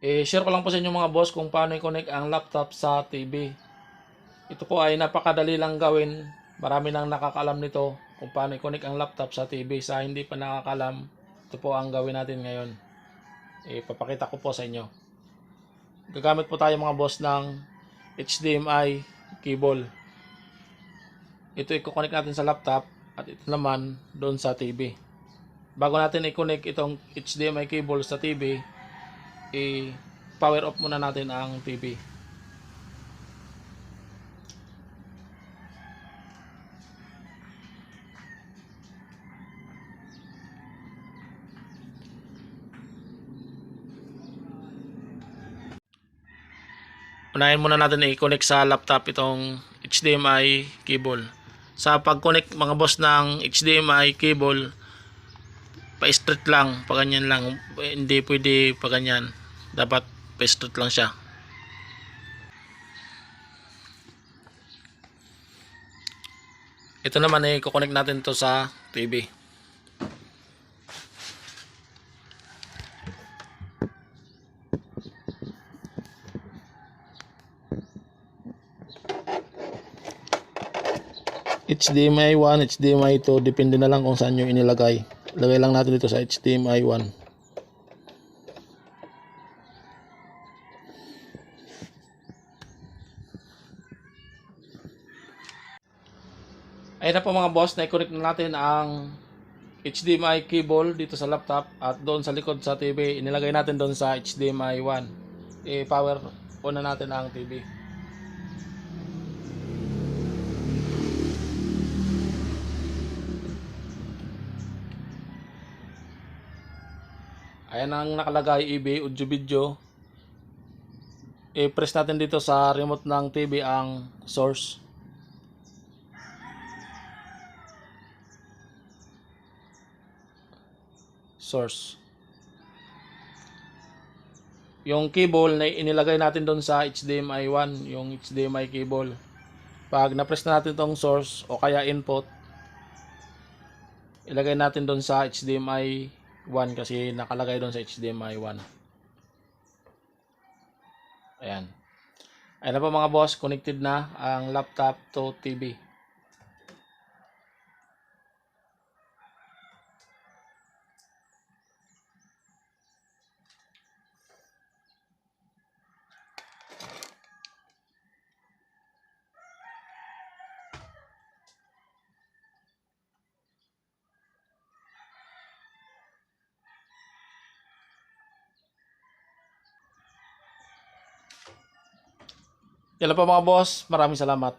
Share ko lang po sa inyo mga boss kung paano i-connect ang laptop sa TV. Ito po ay napakadali lang gawin. Marami nang nakakalam nito kung paano i-connect ang laptop sa TV. Sa hindi pa nakakalam, ito po ang gawin natin ngayon. Papakita ko po sa inyo. Gagamit po tayo mga boss ng HDMI cable. Ito i-connect natin sa laptop at ito naman doon sa TV. Bago natin i-connect itong HDMI cable sa TV, i-power off muna natin ang TV. Unahin muna natin i-connect sa laptop itong HDMI cable. Sa pag-connect mga boss ng HDMI cable, pa-straight lang, pa ganyan lang, hindi pwede pa ganyan. Dapat pa-straight lang siya. Ito naman i-connect natin to sa TV. HDMI 1, HDMI 2, depende na lang kung saan nyo inilagay. Lagay lang natin dito sa HDMI 1. Ayun na po mga boss, na-connect na natin ang HDMI cable dito sa laptop at doon sa likod sa TV, inilagay natin doon sa HDMI 1. I-power on na natin ang TV. Ayan ang nakalagay, EB audio video. I-press natin dito sa remote ng TV ang source. Yung cable na inilagay natin doon sa HDMI 1, yung HDMI cable. Pag na-press na natin tong source o kaya input, ilagay natin doon sa HDMI 1 kasi nakalagay doon sa HDMI 1. Ayan. Ayan na po mga boss, connected na ang laptop to TV. Yan lang po mga boss, maraming salamat.